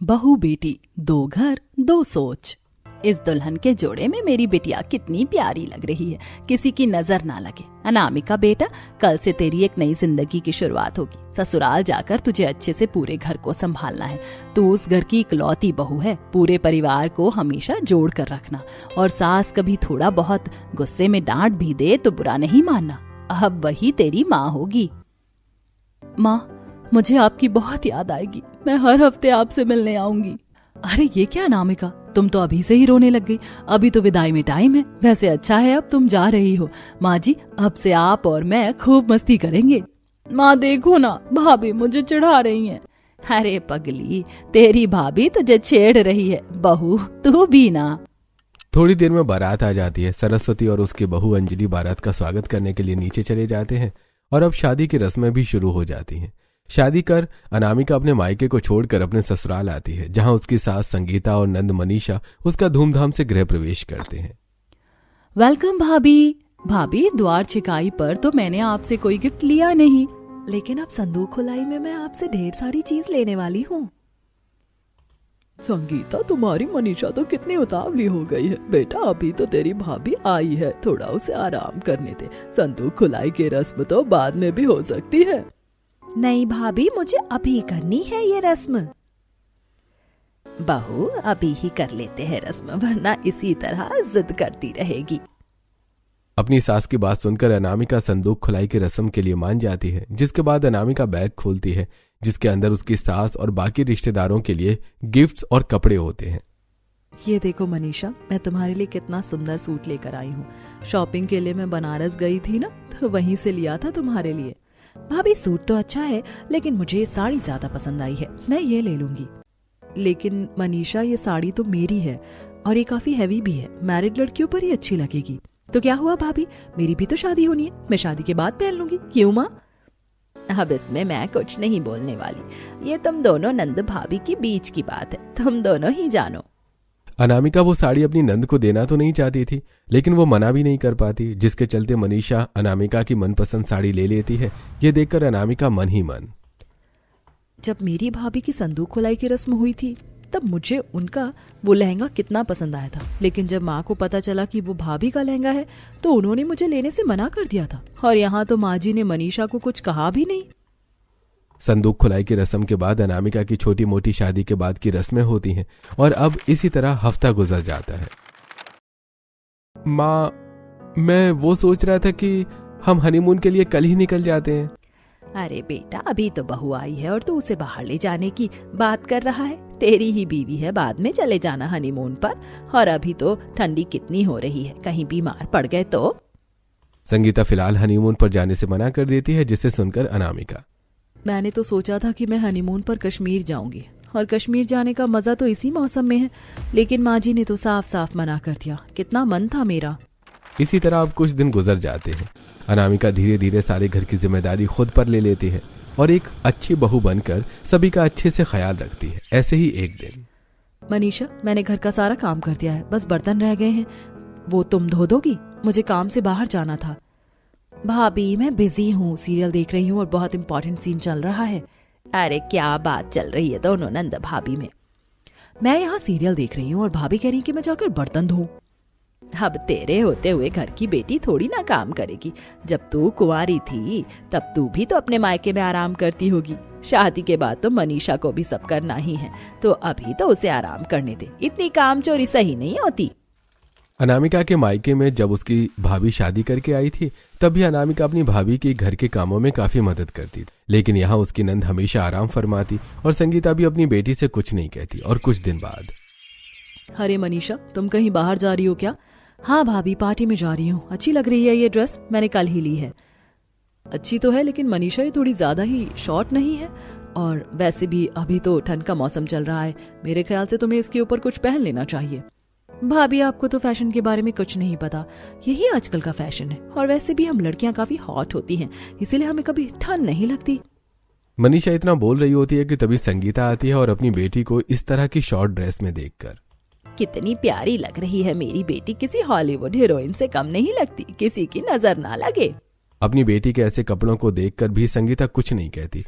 बहू बेटी, दो घर दो सोच। इस दुल्हन के जोड़े में मेरी बिटिया कितनी प्यारी लग रही है, किसी की नजर ना लगे। अनामिका बेटा, कल से तेरी एक नई जिंदगी की शुरुआत होगी। ससुराल जाकर तुझे अच्छे से पूरे घर को संभालना है। तू उस घर की इकलौती बहू है, पूरे परिवार को हमेशा जोड़ कर रखना। और सास कभी थोड़ा बहुत गुस्से में डांट भी दे तो बुरा नहीं मानना, अब वही तेरी माँ होगी। माँ, मुझे आपकी बहुत याद आएगी, मैं हर हफ्ते आपसे मिलने आऊंगी। अरे ये क्या अनामिका, तुम तो अभी से ही रोने लग गई। अभी तो विदाई में टाइम है। वैसे अच्छा है अब तुम जा रही हो। माँ जी, अब से आप और मैं खूब मस्ती करेंगे। माँ देखो ना, भाभी मुझे चिढ़ा रही हैं। अरे पगली, तेरी भाभी तुझे छेड़ रही है, बहू तू भी ना। थोड़ी देर में बारात आ जाती है। सरस्वती और उसकी बहू अंजलि बारात का स्वागत करने के लिए नीचे चले जाते हैं और अब शादी की रस्में भी शुरू हो जाती हैं। शादी कर अनामिका अपने मायके को छोड़कर अपने ससुराल आती है, जहां उसकी सास संगीता और नंद मनीषा उसका धूमधाम से गृह प्रवेश करते हैं। वेलकम भाभी। भाभी, द्वार छिकाई पर तो मैंने आपसे कोई गिफ्ट लिया नहीं, लेकिन अब संदूक खुलाई में मैं आपसे ढेर सारी चीज लेने वाली हूँ। संगीता, तुम्हारी मनीषा तो कितनी उतावली हो गई है। बेटा, अभी तो तेरी भाभी आई है, थोड़ा उसे आराम करने दे। संदूक खुलाई की रस्म तो बाद में भी हो सकती है। नहीं भाभी, मुझे अभी करनी है ये रस्म। बहू, अभी ही कर लेते हैं रस्म, वरना इसी तरह जिद करती रहेगी। अपनी सास की बात सुनकर अनामिका संदूक खुलाई की रस्म के लिए मान जाती है, जिसके बाद अनामिका बैग खोलती है, जिसके अंदर उसकी सास और बाकी रिश्तेदारों के लिए गिफ्ट्स और कपड़े होते हैं। ये देखो मनीषा, मैं तुम्हारे लिए कितना सुंदर सूट लेकर आई हूँ। शॉपिंग के लिए मैं बनारस गई थी ना, तो वहीं से लिया था तुम्हारे लिए। भाभी, सूट तो अच्छा है, लेकिन मुझे ये साड़ी ज्यादा पसंद आई है, मैं ये ले लूंगी। लेकिन मनीषा, ये साड़ी तो मेरी है और ये काफी हैवी भी है, मैरिड लड़कियों पर ही अच्छी लगेगी। तो क्या हुआ भाभी, मेरी भी तो शादी होनी है, मैं शादी के बाद पहन लूंगी। क्यों माँ? अब इसमें मैं कुछ नहीं बोलने वाली, ये तुम दोनों नंद भाभी की बीच की बात है, तुम दोनों ही जानो। अनामिका वो साड़ी अपनी नंद को देना तो नहीं चाहती थी, लेकिन वो मना भी नहीं कर पाती, जिसके चलते मनीषा अनामिका की मनपसंद साड़ी ले लेती है। ये देखकर अनामिका मन ही मन। जब मेरी भाभी की संदूक खुलाई की रस्म हुई थी, तब मुझे उनका वो लहंगा कितना पसंद आया था, लेकिन जब माँ को पता चला कि वो भाभी का लहंगा है, तो उन्होंने मुझे लेने से मना कर दिया था। और यहाँ तो माँ जी ने मनीषा को कुछ कहा भी नहीं। संदूक खुलाई की रस्म के बाद अनामिका की छोटी मोटी शादी के बाद की रस्में होती हैं और अब इसी तरह हफ्ता गुजर जाता है। माँ, मैं वो सोच रहा था कि हम हनीमून के लिए कल ही निकल जाते हैं। अरे बेटा, अभी तो बहू आई है और तू उसे बाहर ले जाने की बात कर रहा है। तेरी ही बीवी है, बाद में चले जाना हनीमून पर। और अभी तो ठंडी कितनी हो रही है, कहीं बीमार पड़ गए तो। संगीता फिलहाल हनीमून पर जाने से मना कर देती है, जिसे सुनकर अनामिका। मैंने तो सोचा था कि मैं हनीमून पर कश्मीर जाऊंगी, और कश्मीर जाने का मजा तो इसी मौसम में है, लेकिन माँ जी ने तो साफ साफ मना कर दिया। कितना मन था मेरा। इसी तरह अब कुछ दिन गुजर जाते हैं। अनामिका धीरे धीरे सारे घर की जिम्मेदारी खुद पर ले लेती है और एक अच्छी बहू बनकर सभी का अच्छे से ख्याल रखती है। ऐसे ही एक दिन, मनीषा, मैंने घर का सारा काम कर दिया है, बस बर्तन रह गए हैं, वो तुम धो दोगी? मुझे काम से बाहर जाना था। भाभी, मैं बिजी हूँ, सीरियल देख रही हूँ और बहुत इंपॉर्टेंट सीन चल रहा है। अरे क्या बात चल रही है दोनों नंद भाभी में? मैं यहाँ सीरियल देख रही हूँ और भाभी कह रही कि मैं जाकर बर्तन धोऊं। अब तेरे होते हुए घर की बेटी थोड़ी ना काम करेगी। जब तू कुंवारी थी तब तू भी तो अपने मायके में आराम करती होगी। शादी के बाद तो मनीषा को भी सब करना ही है, तो अभी तो उसे आराम करने दे। इतनी कामचोरी सही नहीं होती। अनामिका के मायके में जब उसकी भाभी शादी करके आई थी, तब भी अनामिका अपनी भाभी की घर के कामों में काफी मदद करती थी, लेकिन यहाँ उसकी नंद हमेशा आराम फरमाती और संगीता भी अपनी बेटी से कुछ नहीं कहती। और कुछ दिन बाद, अरे मनीषा, तुम कहीं बाहर जा रही हो क्या? हाँ भाभी, पार्टी में जा रही हूँ। अच्छी लग रही है ये ड्रेस, मैंने कल ही ली है। अच्छी तो है, लेकिन मनीषा ये थोड़ी ज्यादा ही शॉर्ट नहीं है? और वैसे भी अभी तो ठंड का मौसम चल रहा है, मेरे ख्याल से तुम्हें इसके ऊपर कुछ पहन लेना चाहिए। भाभी, आपको तो फैशन के बारे में कुछ नहीं पता, यही आजकल का फैशन है। और वैसे भी हम लड़कियां काफी हॉट होती हैं, इसीलिए हमें कभी ठंड नहीं लगती। मनीषा इतना बोल रही होती है कि तभी संगीता आती है और अपनी बेटी को इस तरह की शॉर्ट ड्रेस में देखकर, कितनी प्यारी लग रही है मेरी बेटी, किसी हॉलीवुड हीरोइन से कम नहीं लगती, किसी की नजर ना लगे। अपनी बेटी के ऐसे कपड़ों को देखकर भी संगीता कुछ नहीं कहती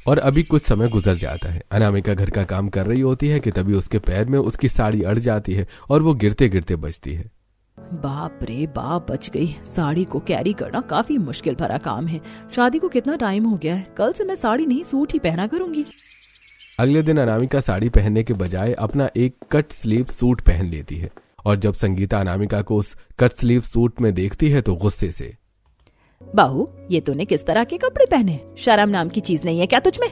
और अभी कुछ समय गुजर जाता है। अनामिका घर का काम कर रही होती है कि तभी उसके पैर में उसकी साड़ी अड़ जाती है और वो गिरते गिरते बचती है। बाप रे बाप, बच गई। साड़ी को कैरी करना काफी मुश्किल भरा काम है। शादी को कितना टाइम हो गया है, कल से मैं साड़ी नहीं सूट ही पहना करूंगी। अगले दिन अनामिका साड़ी पहनने के बजाय अपना एक कट स्लीव सूट पहन लेती है और जब संगीता अनामिका को उस कट स्लीव सूट में देखती है तो गुस्से से, बहू ये तूने किस तरह के कपड़े पहने, शर्म नाम की चीज नहीं है क्या तुझ में?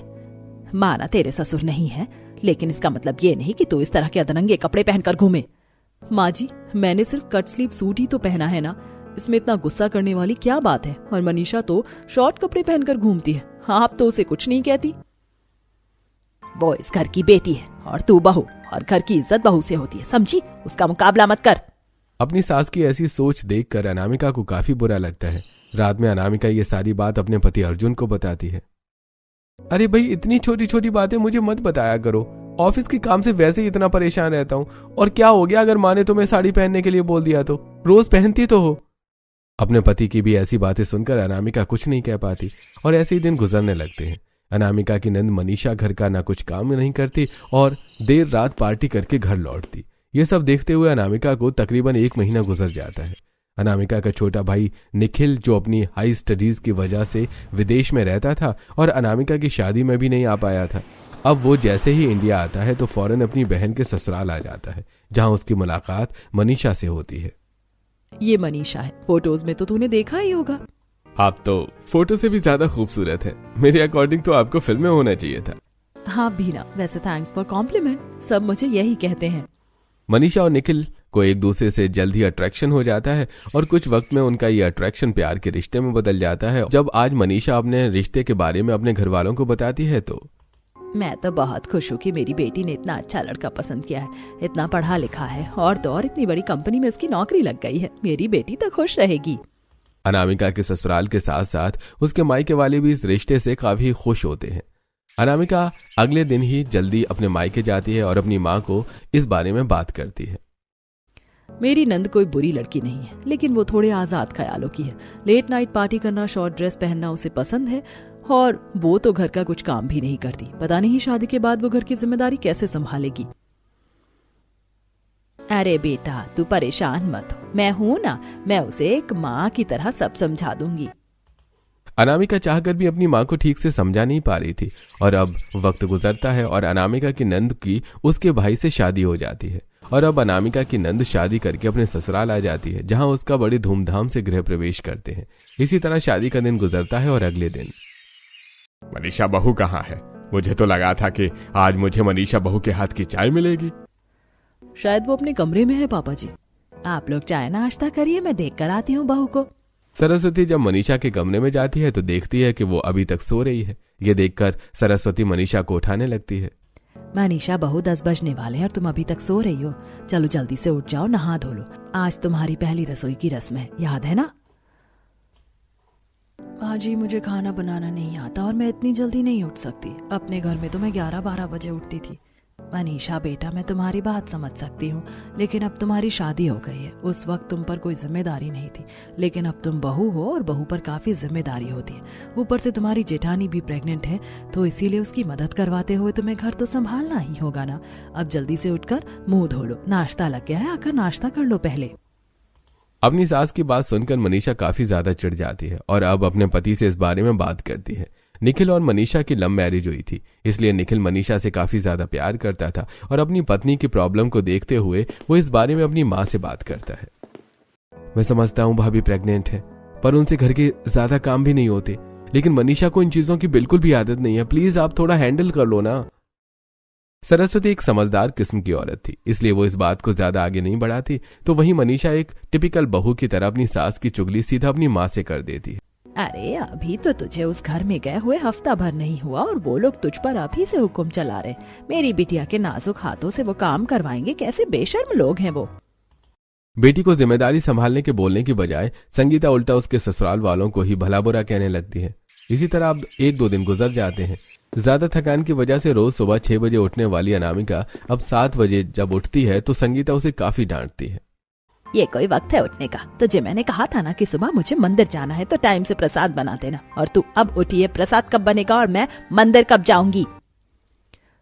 माना तेरे ससुर नहीं है, लेकिन इसका मतलब ये नहीं कि तू इस तरह के अदरंगे कपड़े पहनकर घूमे। माँ जी, मैंने सिर्फ कट स्लीव सूट ही तो पहना है ना, इसमें इतना गुस्सा करने वाली क्या बात है? और मनीषा तो शॉर्ट कपड़े पहनकर घूमती है, हाँ आप तो उसे कुछ नहीं कहती। वो इस घर की बेटी है और तू बहू, और घर की इज्जत बहू से होती है, समझी? उसका मुकाबला मत कर। अपनी सास की ऐसी सोच देखकर अनामिका को काफी बुरा लगता है। रात में अनामिका ये सारी बात अपने पति अर्जुन को बताती है। अरे भाई, इतनी छोटी छोटी बातें मुझे मत बताया करो, ऑफिस के काम से वैसे ही इतना परेशान रहता हूँ, और क्या हो गया अगर माँ ने तुम्हें साड़ी पहनने के लिए बोल दिया तो? रोज पहनती तो हो। अपने पति की भी ऐसी बातें सुनकर अनामिका कुछ नहीं कह पाती और ऐसे ही दिन गुजरने लगते हैं। अनामिका की नंद मनीषा घर का ना कुछ काम नहीं करती और देर रात पार्टी करके घर लौटती। ये सब देखते हुए अनामिका को तकरीबन 1 महीना गुजर जाता है। अनामिका का छोटा भाई निखिल, जो अपनी हाई स्टडीज की वजह से विदेश में रहता था और अनामिका की शादी में भी नहीं आ पाया था, अब वो जैसे ही इंडिया आता है तो फौरन अपनी बहन के ससुराल आ जाता है, जहां उसकी मुलाकात मनीषा से होती है। ये मनीषा है, फोटोज में तो तूने देखा ही होगा। आप तो फोटो से भी ज्यादा खूबसूरत है, मेरे अकॉर्डिंग तो आपको फिल्म में होना चाहिए था। हाँ बीना, वैसे थैंक्स फॉर कॉम्प्लीमेंट, सब मुझे यही कहते हैं। मनीषा और निखिल को एक दूसरे से जल्द ही अट्रैक्शन हो जाता है और कुछ वक्त में उनका ये अट्रैक्शन प्यार के रिश्ते में बदल जाता है। जब आज मनीषा अपने रिश्ते के बारे में अपने घर वालों को बताती है तो, मैं तो बहुत खुश हूँ कि मेरी बेटी ने इतना अच्छा लड़का पसंद किया है, इतना पढ़ा लिखा है और तो और इतनी बड़ी कंपनी में उसकी नौकरी लग गई है। मेरी बेटी तो खुश रहेगी। अनामिका के ससुराल के साथ साथ उसके मायके वाले भी इस रिश्ते से काफी खुश होते हैं। अनामिका अगले दिन ही जल्दी अपने मायके जाती है और अपनी माँ को इस बारे में बात करती है। मेरी नंद कोई बुरी लड़की नहीं है, लेकिन वो थोड़े आजाद ख्यालों की है। लेट नाइट पार्टी करना, शॉर्ट ड्रेस पहनना उसे पसंद है और वो तो घर का कुछ काम भी नहीं करती। पता नहीं शादी के बाद वो घर की जिम्मेदारी कैसे संभालेगी। अरे बेटा, तू परेशान मत हो, मैं हूं ना, मैं उसे एक माँ की तरह सब समझा दूंगी। अनामिका चाहकर भी अपनी माँ को ठीक से समझा नहीं पा रही थी और अब वक्त गुजरता है और अनामिका की नंद की उसके भाई से शादी हो जाती है और अब अनामिका की नंद शादी करके अपने ससुराल आ जाती है, जहां उसका बड़ी धूमधाम से गृह प्रवेश करते हैं। इसी तरह शादी का दिन गुजरता है और अगले दिन, मनीषा बहू कहाँ है? मुझे तो लगा था कि आज मुझे मनीषा बहू के हाथ की चाय मिलेगी। शायद वो अपने कमरे में है पापा जी। आप लोग चाय नाश्ता करिए, मैं देख कर आती हूँ बहू को। सरस्वती जब मनीषा के कमरे में जाती है तो देखती है कि वो अभी तक सो रही है। ये देखकर सरस्वती मनीषा को उठाने लगती है। मनीषा बहू, 10 बजने वाले हैं और तुम अभी तक सो रही हो। चलो जल्दी से उठ जाओ, नहा धो लो। आज तुम्हारी पहली रसोई की रस्म है, याद है ना? माँ जी, मुझे खाना बनाना नहीं आता और मैं इतनी जल्दी नहीं उठ सकती। अपने घर में तो मैं 11-12 बजे उठती थी। मनीषा बेटा, मैं तुम्हारी बात समझ सकती हूँ, लेकिन अब तुम्हारी शादी हो गई है। उस वक्त तुम पर कोई जिम्मेदारी नहीं थी, लेकिन अब तुम बहू हो और बहू पर काफी जिम्मेदारी होती है। ऊपर से तुम्हारी जेठानी भी प्रेग्नेंट है, तो इसीलिए उसकी मदद करवाते हुए तुम्हें घर तो संभालना ही होगा ना। अब जल्दी से उठकर मुंह धो लो, नाश्ता लग गया है, आकर नाश्ता कर लो पहले। अपनी सास की बात सुनकर मनीषा काफी ज्यादा चिढ़ जाती है और अब अपने पति से इस बारे में बात करती है। निखिल और मनीषा की लव मैरिज हुई थी, इसलिए निखिल मनीषा से काफी ज्यादा प्यार करता था और अपनी पत्नी की प्रॉब्लम को देखते हुए वो इस बारे में अपनी माँ से बात करता है। मैं समझता हूँ भाभी प्रेग्नेंट है, पर उनसे घर के ज्यादा काम भी नहीं होते, लेकिन मनीषा को इन चीजों की बिल्कुल भी आदत नहीं है, प्लीज आप थोड़ा हैंडल कर लो ना। सरस्वती एक समझदार किस्म की औरत थी, इसलिए वो इस बात को ज्यादा आगे नहीं बढ़ाती, तो वहीं मनीषा एक टिपिकल बहू की तरह अपनी सास की चुगली सीधा अपनी माँ से कर देती है। अरे अभी तो तुझे उस घर में गए हुए हफ्ता भर नहीं हुआ और वो लोग तुझ पर अभी से हुक्म चला रहे। मेरी बिटिया के नाजुक हाथों से वो काम करवाएंगे, कैसे बेशर्म लोग हैं वो। बेटी को जिम्मेदारी संभालने के बोलने की बजाय संगीता उल्टा उसके ससुराल वालों को ही भला बुरा कहने लगती है। इसी तरह अब 1-2 दिन गुजर जाते हैं। ज्यादा थकान की वजह से रोज सुबह 6 बजे उठने वाली अनामिका अब 7 बजे जब उठती है तो संगीता उसे काफी डांटती है। ये कोई वक्त है उठने का? तुझे मैंने कहा था ना कि सुबह मुझे मंदिर जाना है तो टाइम से प्रसाद बना देना। और तू अब उठी है, प्रसाद कब बनेगा और मैं मंदिर कब जाऊंगी?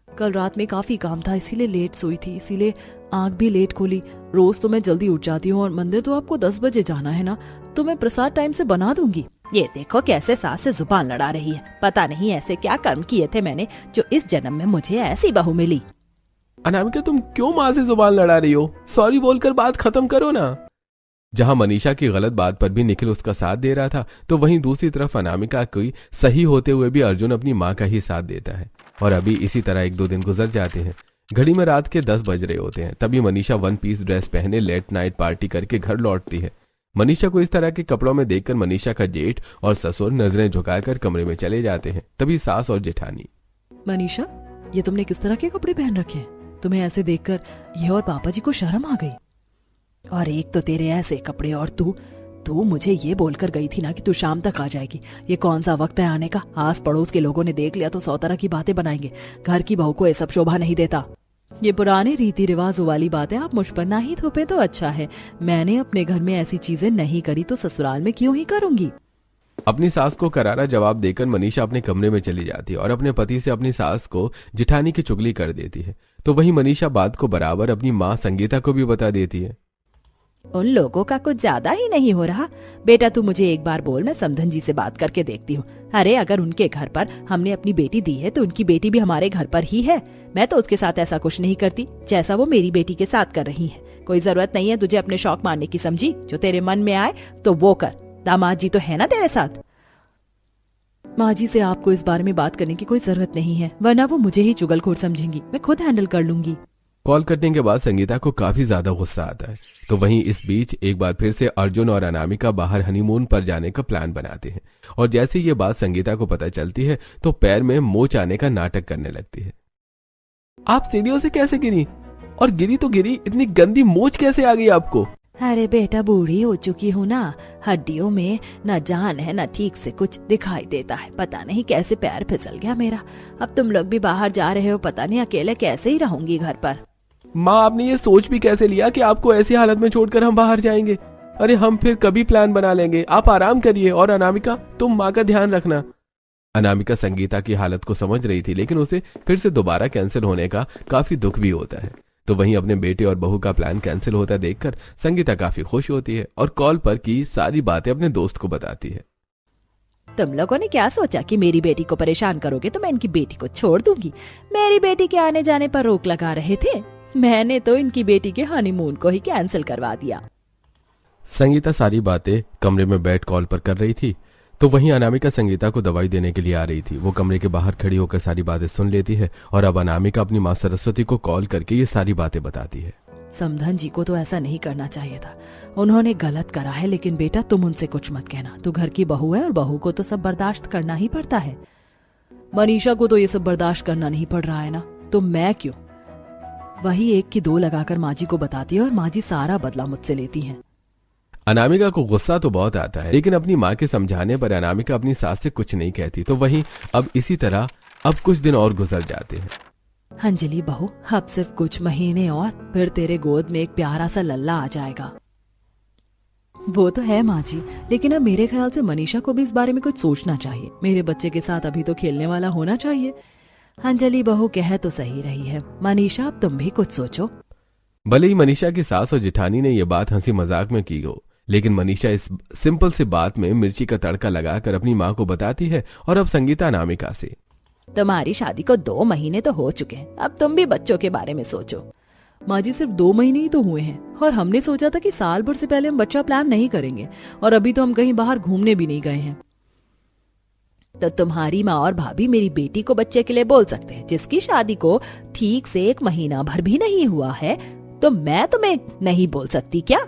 कल रात में काफी काम था, इसीलिए लेट सोई थी, इसीलिए आंख भी लेट खोली। रोज तो मैं जल्दी उठ जाती हूँ और मंदिर तो आपको 10 बजे जाना है ना, तो मैं प्रसाद टाइम से बना दूंगी। ये देखो कैसे सास से जुबान लड़ा रही है। पता नहीं ऐसे क्या कर्म किए थे मैंने जो इस जन्म में मुझे ऐसी बहू मिली। अनामिका, तुम क्यों माँ से जुबान लड़ा रही हो? सॉरी बोलकर बात खत्म करो ना। जहां मनीषा की गलत बात पर भी निखिल उसका साथ दे रहा था, तो वहीं दूसरी तरफ अनामिका की सही होते हुए भी अर्जुन अपनी माँ का ही साथ देता है। और अभी इसी तरह 1-2 दिन गुजर जाते हैं। घड़ी में रात के 10 बज रहे होते हैं। तभी मनीषा 1 पीस ड्रेस पहने लेट नाइट पार्टी करके घर लौटती है। मनीषा को इस तरह के कपड़ों में देखकर मनीषा का जेठ और ससुर नजरें झुकाकर कमरे में चले जाते हैं। तभी सास और जेठानी, मनीषा, ये तुमने किस तरह के कपड़े पहन रखे हैं? तुम्हें ऐसे देखकर ये और पापा जी को शर्म आ गई। और एक तो तेरे ऐसे कपड़े, और तू मुझे ये बोलकर गई थी ना कि तू शाम तक आ जाएगी। ये कौन सा वक्त है आने का? आस पड़ोस के लोगों ने देख लिया तो 100 तरह की बातें बनाएंगे। घर की बहू को ये सब शोभा नहीं देता। ये पुराने रीति रिवाजों वाली बातें आप मुझ पर ना ही थोपे तो अच्छा है। मैंने अपने घर में ऐसी चीजें नहीं करी तो ससुराल में क्यों ही करूंगी? अपनी सास को करारा जवाब देकर मनीषा अपने कमरे में चली जाती है और अपने पति से अपनी सास को जिठानी की चुगली कर देती है। तो वहीं मनीषा बात को बराबर अपनी माँ संगीता को भी बता देती है। उन लोगों का कुछ ज्यादा ही नहीं हो रहा। बेटा तू मुझे एक बार बोल, मैं समधन जी से बात करके देखती हूँ। अरे अगर उनके घर पर हमने अपनी बेटी दी है तो उनकी बेटी भी हमारे घर पर ही है। मैं तो उसके साथ ऐसा कुछ नहीं करती जैसा वो मेरी बेटी के साथ कर रही है। कोई जरूरत नहीं है तुझे अपने शौक मारने की, समझी? जो तेरे मन में आए तो वो कर। दामाद जी तो है ना तेरे साथ। माँ जी से आपको इस बारे में बात करने की कोई जरूरत नहीं है, वरना वो मुझे ही चुगलखोर समझेंगी। मैं खुद हैंडल कर लूंगी। कॉल कटने के बाद संगीता को काफी ज्यादा गुस्सा आता है। तो वहीं इस बीच एक बार फिर से अर्जुन और अनामिका बाहर हनीमून पर जाने का प्लान बनाते हैं। और जैसे ये बात संगीता को पता चलती है तो पैर में मोच आने का नाटक करने लगती है। आप सीढ़ियों से कैसे गिरी? और गिरी तो गिरी, इतनी गंदी मोच कैसे आ गई आपको? अरे बेटा बूढ़ी हो चुकी हूँ ना, हड्डियों में न जान है न ठीक से कुछ दिखाई देता है। पता नहीं कैसे पैर फिसल गया मेरा। अब तुम लोग भी बाहर जा रहे हो, पता नहीं अकेले कैसे ही रहूंगी घर पर। माँ, आपने ये सोच भी कैसे लिया कि आपको ऐसी हालत में छोड़कर हम बाहर जाएंगे? अरे हम फिर कभी प्लान बना लेंगे, आप आराम करिए। और अनामिका, तुम माँ का ध्यान रखना। अनामिका संगीता की हालत को समझ रही थी, लेकिन उसे फिर से दोबारा कैंसिल होने का काफी दुख भी होता है। तो वहीं अपने बेटे और बहू का प्लान कैंसिल होता देखकर संगीता काफी खुश होती है और कॉल पर की सारी बातें अपने दोस्त को बताती है। तुम लोगों ने क्या सोचा कि मेरी बेटी को परेशान करोगे तो मैं इनकी बेटी को छोड़ दूंगी? मेरी बेटी के आने जाने पर रोक लगा रहे थे। मैंने तो इनकी बेटी के हनीमून को ही कैंसिल करवा दिया। संगीता सारी बातें कमरे में बैठ कॉल पर कर रही थी। तो वहीं अनामिका संगीता को दवाई देने के लिए आ रही थी। वो कमरे के बाहर खड़ी होकर सारी बातें सुन लेती है और अब अनामिका अपनी माँ सरस्वती को कॉल करके ये सारी बातें बताती है। समधन जी को तो ऐसा नहीं करना चाहिए था, उन्होंने गलत करा है। लेकिन बेटा तुम उनसे कुछ मत कहना, तू घर की बहू है और बहू को तो सब बर्दाश्त करना ही पड़ता है। मनीषा को तो ये सब बर्दाश्त करना नहीं पड़ रहा है ना, तो मैं क्यों? वही 1 की 2 लगाकर माँ जी को बताती है और माँ जी सारा बदला मुझसे लेती हैं। अनामिका को गुस्सा तो बहुत आता है, लेकिन अपनी माँ के समझाने पर अनामिका अपनी सास से कुछ नहीं कहती। तो वहीं अब इसी तरह अब कुछ दिन और गुजर जाते हैं। अंजलि बहू, अब सिर्फ कुछ महीने और फिर तेरे गोद में एक प्यारा सा लल्ला आ जाएगा। वो तो है माँ जी, लेकिन अब मेरे ख्याल से मनीषा को भी इस बारे में कुछ सोचना चाहिए। मेरे बच्चे के साथ अभी तो खेलने वाला होना चाहिए। अंजलि बहू कह तो सही रही है। मनीषा, अब तुम भी कुछ सोचो। भले ही मनीषा की सास और जेठानी ने यह बात हंसी मजाक में की हो, लेकिन मनीषा इस सिंपल सी बात में मिर्ची का तड़का लगाकर अपनी माँ को बताती है। और अब संगीता अनामिका से, तुम्हारी शादी को 2 महीने तो हो चुके हैं, अब तुम भी बच्चों के बारे में सोचो। माँ जी, सिर्फ 2 महीने ही तो हुए हैं और हमने सोचा था कि साल भर से पहले हम बच्चा प्लान नहीं करेंगे, और अभी तो हम कहीं बाहर घूमने भी नहीं गए हैं। तो तुम्हारी माँ और भाभी मेरी बेटी को बच्चे के लिए बोल सकते हैं, जिसकी शादी को ठीक से 1 महीना भर भी नहीं हुआ है, तो मैं तुम्हें नहीं बोल सकती क्या?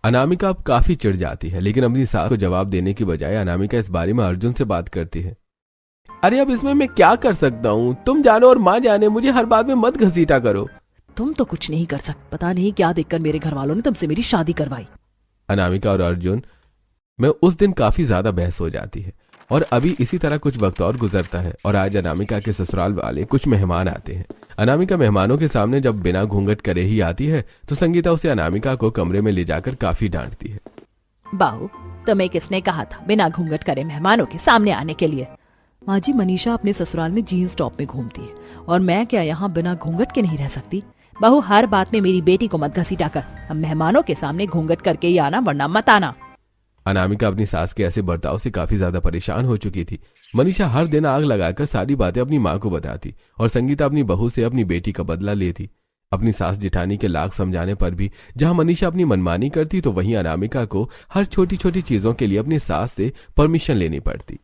अनामिका अब काफी चिढ़ जाती है, लेकिन अपनी सास को जवाब देने की बजाय अनामिका इस बारे में अर्जुन से बात करती है। अरे अब इसमें मैं क्या कर सकता हूँ? तुम जानो और माँ जाने, मुझे हर बात में मत घसीटा करो। तुम तो कुछ नहीं कर सकते। पता नहीं क्या देखकर मेरे घर वालों ने तुमसे मेरी शादी करवाई। अनामिका और अर्जुन में उस दिन काफी ज्यादा बहस हो जाती है और अभी इसी तरह कुछ वक्त और गुजरता है और आज अनामिका के ससुराल वाले कुछ मेहमान आते हैं। अनामिका मेहमानों के सामने जब बिना घूंघट करे ही आती है तो संगीता उसे अनामिका को कमरे में ले जाकर काफी डांटती है। बहू, तुम्हें किसने कहा था बिना घूंघट करे मेहमानों के सामने आने के लिए? माँ जी, मनीषा अपने ससुराल में जीन्स टॉप में घूमती है और मैं क्या यहाँ बिना घूंघट के नहीं रह सकती? बहू, हर बात में मेरी बेटी को मत घसीटा कर। अब मेहमानों के सामने घूंघट करके ही आना, वरना मत आना। अनामिका अपनी सास के ऐसे बर्ताव से काफी ज्यादा परेशान हो चुकी थी। मनीषा हर दिन आग लगाकर सारी बातें अपनी माँ को बताती और संगीता अपनी बहू से अपनी बेटी का बदला लेती। अपनी सास जिठानी के लाख समझाने पर भी जहां मनीषा अपनी मनमानी करती तो वहीं अनामिका को हर छोटी छोटी चीजों के लिए अपनी सास से परमिशन लेनी पड़ती।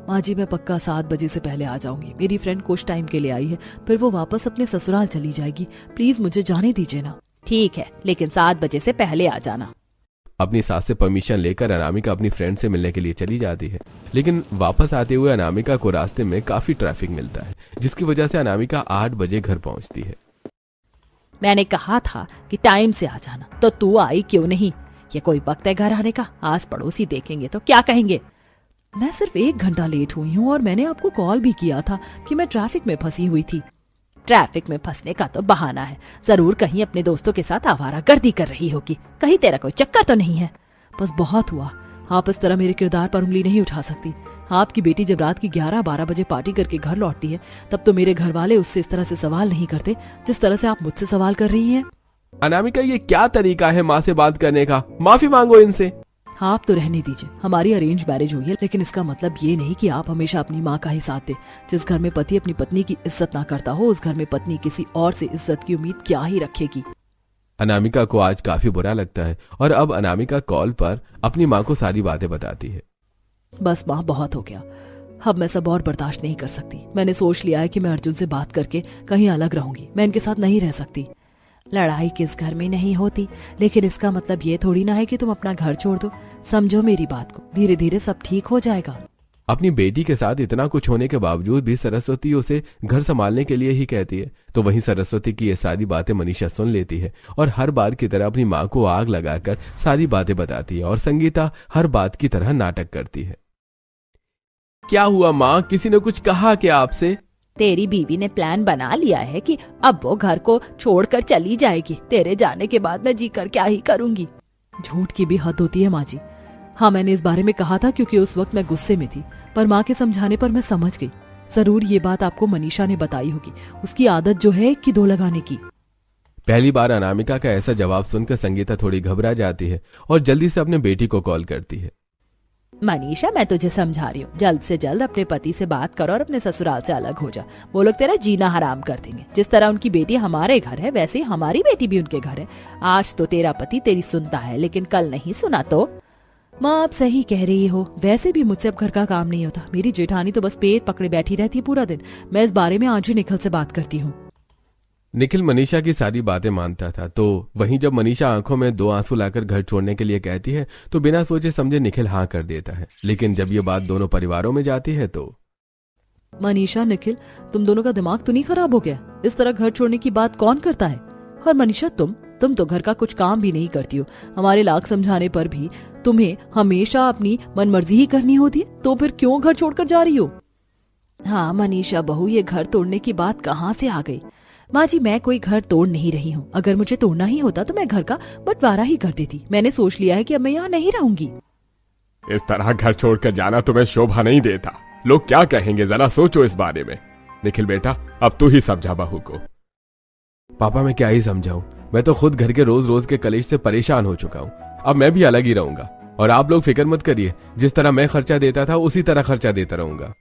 माँ जी, मैं पक्का 7 बजे से पहले आ जाऊंगी। मेरी फ्रेंड कुछ टाइम के लिए आई है, फिर वो वापस अपने ससुराल चली जाएगी। प्लीज मुझे जाने दीजिए ना। ठीक है, लेकिन 7 बजे से पहले आ जाना। अपनी सास से परमिशन लेकर अनामिका अपनी फ्रेंड से मिलने के लिए चली जाती है, लेकिन वापस आते हुए अनामिका को रास्ते में काफी ट्रैफिक मिलता है, जिसकी वजह से अनामिका 8 बजे घर पहुंचती है। मैंने कहा था कि टाइम से आ जाना, तो तू आई क्यों नहीं? ये कोई वक्त है घर आने का? आस पड़ोसी देखेंगे तो क्या कहेंगे? मैं सिर्फ 1 घंटा लेट हुई हूँ और मैंने आपको कॉल भी किया था कि मैं ट्रैफिक में फंसी हुई थी। ट्रैफिक में फंसने का तो बहाना है। जरूर कहीं अपने दोस्तों के साथ आवारागर्दी कर रही होगी। कहीं तेरा कोई चक्कर तो नहीं है? बस बहुत हुआ। आप इस तरह मेरे किरदार पर उंगली नहीं उठा सकती। आपकी बेटी जब रात की 11-12 बजे पार्टी करके घर लौटती है तब तो मेरे घर वाले उससे इस तरह से सवाल नहीं करते जिस तरह से आप मुझसे सवाल कर रही हैं। अनामिका, ये क्या तरीका है माँ से बात करने का? माफी मांगो इनसे। आप तो रहने दीजिए। हमारी अरेंज मैरिज हुई है, लेकिन इसका मतलब ये नहीं कि आप हमेशा अपनी माँ का ही साथ दे। जिस घर में पति अपनी पत्नी की इज्जत ना करता हो, उस घर में पत्नी किसी और से इज्जत की उम्मीद क्या ही रखेगी। अनामिका को आज काफी बुरा लगता है और अब अनामिका कॉल पर अपनी माँ को सारी बातें बताती है। बस माँ, बहुत हो गया। अब मैं सब और बर्दाश्त नहीं कर सकती। मैंने सोच लिया है कि मैं अर्जुन से बात करके कहीं अलग रहूंगी। मैं इनके साथ नहीं रह सकती। लड़ाई किस घर में नहीं होती, लेकिन इसका मतलब ये थोड़ी ना है कि तुम अपना घर छोड़ दो। समझो मेरी बात को, धीरे धीरे सब ठीक हो जाएगा। अपनी बेटी के साथ इतना कुछ होने के बावजूद भी सरस्वती उसे घर संभालने के लिए ही कहती है, तो वहीं सरस्वती की ये सारी बातें मनीषा सुन लेती है और हर बार की तरह अपनी माँ को आग लगाकर सारी बातें बताती है और संगीता हर बात की तरह नाटक करती है। क्या हुआ माँ, किसी ने कुछ कहा क्या आपसे? तेरी बीवी ने प्लान बना लिया है कि अब वो घर को छोड़कर चली जाएगी। तेरे जाने के बाद मैं जी कर क्या ही करूंगी। झूठ की भी हद होती है माँ जी। हाँ, मैंने इस बारे में कहा था क्योंकि उस वक्त मैं गुस्से में थी, पर माँ के समझाने पर मैं समझ गई। जरूर ये बात आपको मनीषा ने बताई होगी। उसकी आदत जो है 1 की 2 लगाने की। पहली बार अनामिका का ऐसा जवाब सुनकर संगीता थोड़ी घबरा जाती है और जल्दी से अपने बेटी को कॉल करती है। मनीषा, मैं तुझे समझा रही हूँ, जल्द से जल्द अपने पति से बात करो और अपने ससुराल से अलग हो जा। वो लोग तेरा जीना हराम कर देंगे। जिस तरह उनकी बेटी हमारे घर है, वैसे ही हमारी बेटी भी उनके घर है। आज तो तेरा पति तेरी सुनता है, लेकिन कल नहीं सुना तो? माँ, आप सही कह रही हो। वैसे भी मुझसे अब घर का काम नहीं होता। मेरी जेठानी तो बस पेट पकड़े बैठी रहती है पूरा दिन। मैं इस बारे में आज ही निखिल से बात करती हूँ। निखिल मनीषा की सारी बातें मानता था, तो वहीं जब मनीषा आंखों में 2 आंसू लाकर घर छोड़ने के लिए कहती है तो बिना सोचे समझे निखिल हाँ कर देता है। लेकिन जब ये बात दोनों परिवारों में जाती है तो मनीषा, निखिल, तुम दोनों का दिमाग तो नहीं खराब हो गया? इस तरह घर छोड़ने की बात कौन करता है? और मनीषा, तुम तो घर का कुछ काम भी नहीं करती हो। हमारे लाख समझाने पर भी तुम्हें हमेशा अपनी मनमर्जी ही करनी होती है, तो फिर क्यों घर छोड़कर जा रही हो? हाँ मनीषा बहू, ये घर तोड़ने की बात कहाँ से आ गई? माँ जी, मैं कोई घर तोड़ नहीं रही हूँ। अगर मुझे तोड़ना ही होता तो मैं घर का बंटवारा ही कर देती। मैंने सोच लिया है कि अब मैं यहाँ नहीं रहूंगी। इस तरह घर छोड़कर जाना तुम्हें शोभा नहीं देता। लोग क्या कहेंगे, जरा सोचो इस बारे में। निखिल बेटा, अब तू ही समझा बहू को। पापा, मैं क्या ही समझाऊं? मैं तो खुद घर के रोज रोज के कलेश से परेशान हो चुका हूँ। अब मैं भी अलग ही रहूंगा और आप लोग फिक्र मत करिए। जिस तरह मैं खर्चा देता था उसी तरह खर्चा देता रहूंगा।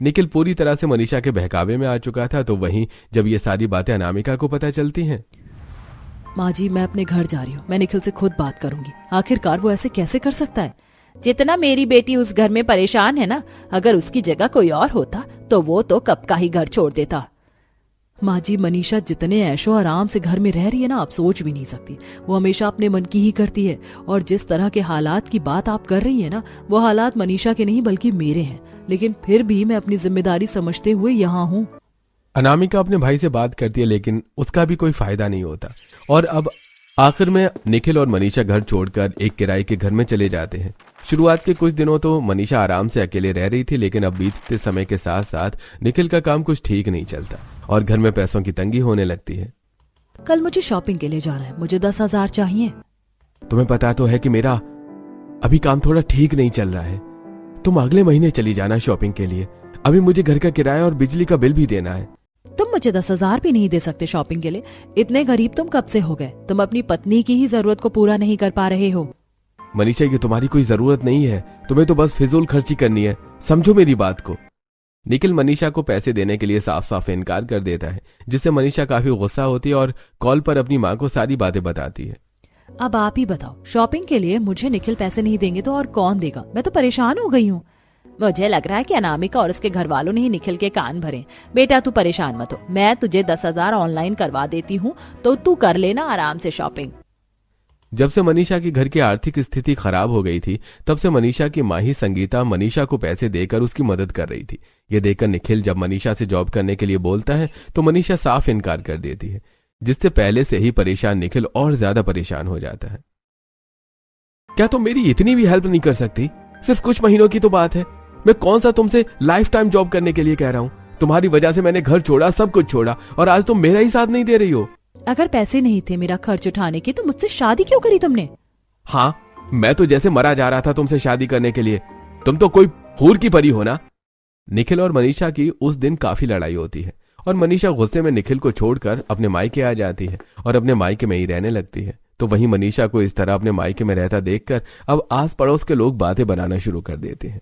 निखिल पूरी तरह से मनीषा के बहकावे में आ चुका था, तो वहीं जब ये सारी बातें अनामिका को पता चलती हैं। माँ जी, मैं अपने घर जा रही हूँ। मैं निखिल से खुद बात करूंगी। आखिरकार वो ऐसे कैसे कर सकता है? जितना मेरी बेटी उस घर में परेशान है ना, अगर उसकी जगह कोई और होता तो वो तो कब का ही घर छोड़ देता। माँ जी, मनीषा जितने ऐशो आराम से घर में रह रही है ना, आप सोच भी नहीं सकती। वो हमेशा अपने मन की ही करती है। और जिस तरह के हालात की बात आप कर रही है ना, वो हालात मनीषा के नहीं बल्कि मेरे हैं। लेकिन फिर भी मैं अपनी जिम्मेदारी समझते हुए यहाँ हूँ। अनामिका अपने भाई से बात करती है, लेकिन उसका भी कोई फायदा नहीं होता। और अब आखिर में निखिल और मनीषा घर छोड़कर एक किराए के घर में चले जाते हैं। शुरुआत के कुछ दिनों तो मनीषा आराम से अकेले रह रही थी, लेकिन अब बीतते समय के साथ साथ निखिल का काम कुछ ठीक नहीं चलता और घर में पैसों की तंगी होने लगती है। कल मुझे शॉपिंग के लिए जाना है, मुझे 10,000 चाहिए। तुम्हें पता तो है कि मेरा अभी काम थोड़ा ठीक नहीं चल रहा है। तुम अगले महीने चली जाना शॉपिंग के लिए। अभी मुझे घर का किराया और बिजली का बिल भी देना है। तुम मुझे 10,000 भी नहीं दे सकते शॉपिंग के लिए? इतने गरीब तुम कब से हो गए? तुम अपनी पत्नी की ही जरूरत को पूरा नहीं कर पा रहे हो। मनीषा, ये तुम्हारी कोई जरूरत नहीं है, तुम्हें तो बस फिजूल खर्ची करनी है, समझो मेरी बात को। निखिल मनीषा को पैसे देने के लिए साफ साफ इनकार कर देता है, जिससे मनीषा काफी गुस्सा होती है और कॉल पर अपनी माँ को सारी बातें बताती है। अब आप ही बताओ, शॉपिंग के लिए मुझे निखिल पैसे नहीं देंगे तो और कौन देगा? मैं तो परेशान हो गई हूँ। मुझे लग रहा है कि अनामिका और उसके घर वालों ने ही निखिल के कान भरे। बेटा तू परेशान मत हो, मैं तुझे 10,000 ऑनलाइन करवा देती हूँ, तो तू कर लेना आराम से शॉपिंग। जब से मनीषा की घर की आर्थिक स्थिति खराब हो गई थी, तब से मनीषा की माँ ही संगीता मनीषा को पैसे देकर उसकी मदद कर रही थी। ये देखकर निखिल जब मनीषा से जॉब करने के लिए बोलता है तो मनीषा साफ इनकार कर देती है, जिससे पहले से ही परेशान निखिल और ज्यादा परेशान हो जाता है। क्या तुम मेरी इतनी भी हेल्प नहीं कर सकती? सिर्फ कुछ महीनों की तो बात है। मैं कौन सा तुमसे लाइफ टाइम जॉब करने के लिए कह रहा हूँ? तुम्हारी वजह से मैंने घर छोड़ा, सब कुछ छोड़ा, और आज तुम मेरा ही साथ नहीं दे रही हो। अगर पैसे नहीं थे मेरा खर्च उठाने की तो मुझसे शादी क्यों करी तुमने? हाँ, मैं तो जैसे मरा जा रहा था तुमसे शादी करने के लिए। तुम तो कोई हूर की परी हो ना। निखिल और मनीषा की उस दिन काफी लड़ाई होती है और मनीषा गुस्से में निखिल को छोड़कर अपने मायके आ जाती है और अपने मायके में ही रहने लगती है। तो वहीं मनीषा को इस तरह अपने मायके में रहता देखकर अब आस पड़ोस के लोग बातें बनाना शुरू कर देते हैं।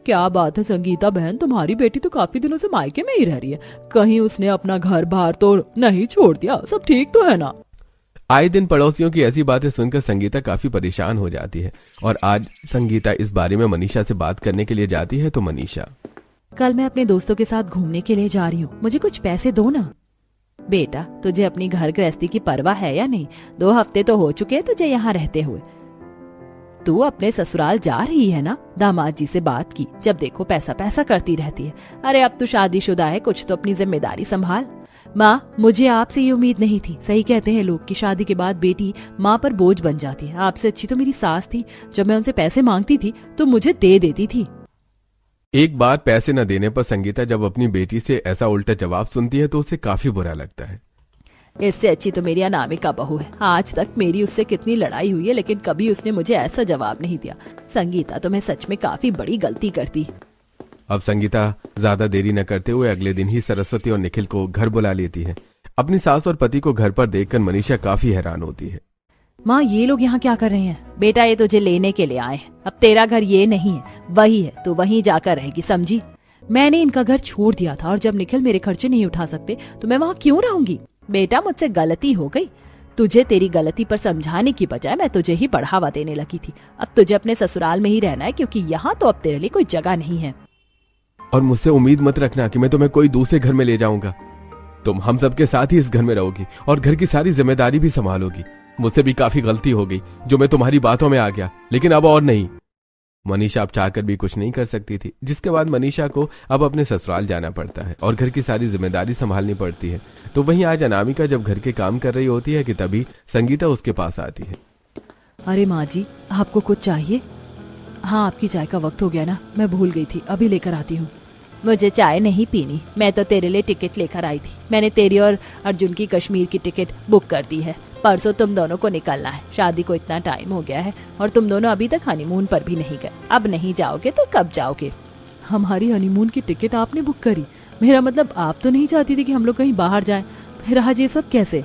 क्या बात है संगीता बहन, तुम्हारी बेटी तो काफी दिनों से मायके में ही रह रही है, कहीं उसने अपना घर बाहर तो नहीं छोड़ दिया? सब ठीक तो है ना? आए दिन पड़ोसियों की ऐसी बातें सुनकर संगीता काफी परेशान हो जाती है और आज संगीता इस बारे में मनीषा से बात करने के लिए जाती है। तो मनीषा, कल मैं अपने दोस्तों के साथ घूमने के लिए जा रही हूँ, मुझे कुछ पैसे दो ना। बेटा तुझे अपनी घर गृहस्थी की परवाह है या नहीं? 2 हफ्ते तो हो चुके हैं तुझे यहाँ रहते हुए। तू अपने ससुराल जा रही है ना? दामाद जी से बात की, जब देखो पैसा पैसा करती रहती है। अरे अब तू शादीशुदा है, कुछ तो अपनी जिम्मेदारी संभाल। माँ, मुझे आपसे ये उम्मीद नहीं थी। सही कहते हैं लोग कि शादी के बाद बेटी माँ पर बोझ बन जाती है। आपसे अच्छी तो मेरी सास थी, जब मैं उनसे पैसे मांगती थी तो मुझे दे देती थी। एक बार पैसे न देने पर संगीता जब अपनी बेटी से ऐसा उल्टा जवाब सुनती है तो उसे काफी बुरा लगता है। इससे अच्छी तो मेरी अनामिका बहू है। आज तक मेरी उससे कितनी लड़ाई हुई है, लेकिन कभी उसने मुझे ऐसा जवाब नहीं दिया। संगीता तो मैं सच में काफी बड़ी गलती करती। अब संगीता ज्यादा देरी न करते हुए अगले दिन ही सरस्वती और निखिल को घर बुला लेती है। अपनी सास और पति को घर पर देखकर मनीषा काफी हैरान होती है। माँ, ये लोग यहाँ क्या कर रहे हैं? बेटा ये तुझे लेने के लिए आए हैं। अब तेरा घर ये नहीं है, वही है, तो वहीं जाकर रहेगी, समझी? मैंने इनका घर छोड़ दिया था और जब निखिल मेरे खर्चे नहीं उठा सकते तो मैं वहाँ क्यों रहूंगी? बेटा मुझसे गलती हो गई। तुझे तेरी गलती पर समझाने की बजाय मैं तुझे ही बढ़ावा देने लगी थी। अब तुझे अपने ससुराल में ही रहना है, क्योंकि यहाँ तो अब तेरे लिए कोई जगह नहीं है। और मुझसे उम्मीद मत रखना कि मैं तुम्हें कोई दूसरे घर में ले जाऊंगा। तुम हम सबके साथ ही इस घर में रहोगी और घर की सारी जिम्मेदारी भी संभालोगी। मुझसे भी काफी गलती हो गई जो मैं तुम्हारी बातों में आ गया, लेकिन अब और नहीं। मनीषा अब चाहकर भी कुछ नहीं कर सकती थी, जिसके बाद मनीषा को अब अपने ससुराल जाना पड़ता है और घर की सारी जिम्मेदारी संभालनी पड़ती है। तो वहीं आज अनामिका जब घर के काम कर रही होती है कि तभी संगीता उसके पास आती है। अरे माँ जी, आपको कुछ चाहिए? हाँ, आपकी चाय का वक्त हो गया ना, मैं भूल गई थी, अभी लेकर आती हूँ। मुझे चाय नहीं पीनी, मैं तो तेरे लिए टिकट लेकर आई थी। मैंने तेरी और अर्जुन की कश्मीर की टिकट बुक कर दी है। परसों तुम दोनों को निकलना है। शादी को इतना टाइम हो गया है और तुम दोनों अभी तक हनीमून पर भी नहीं गए। अब नहीं जाओगे तो कब जाओगे? हमारी हनीमून की टिकट आपने बुक करी? मेरा मतलब आप तो नहीं चाहती थी कि हम लोग कहीं बाहर जाएं? फिर आज ये सब कैसे?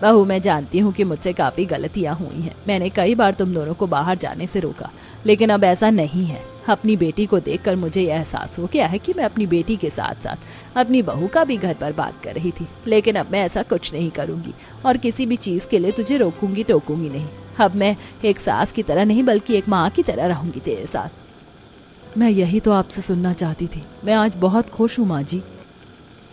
बहू, मैं जानती हूँ कि मुझसे काफी गलतियाँ हुई हैं। मैंने कई बार तुम दोनों को बाहर जाने से रोका, लेकिन अब ऐसा नहीं है। अपनी बेटी को देखकर मुझे यह एहसास हो गया है कि मैं अपनी बेटी के साथ साथ अपनी बहू का भी घर पर बात कर रही थी। लेकिन अब मैं ऐसा कुछ नहीं करूंगी और किसी भी चीज के लिए तुझे रोकूंगी टोकूंगी नहीं। अब मैं एक सास की तरह नहीं बल्कि एक माँ की तरह रहूंगी तेरे साथ। मैं यही तो आपसे सुनना चाहती थी। मैं आज बहुत खुश हूँ माँ जी।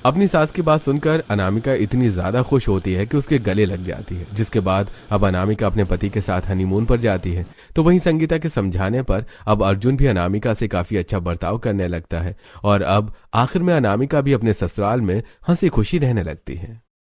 अपनी सास की बात सुनकर अनामिका इतनी ज्यादा खुश होती है कि उसके गले लग जाती है, जिसके बाद अब अनामिका अपने पति के साथ हनीमून पर जाती है। तो वहीं संगीता के समझाने पर अब अर्जुन भी अनामिका से काफी अच्छा बर्ताव करने लगता है और अब आखिर में अनामिका भी अपने ससुराल में हंसी खुशी रहने लगती है।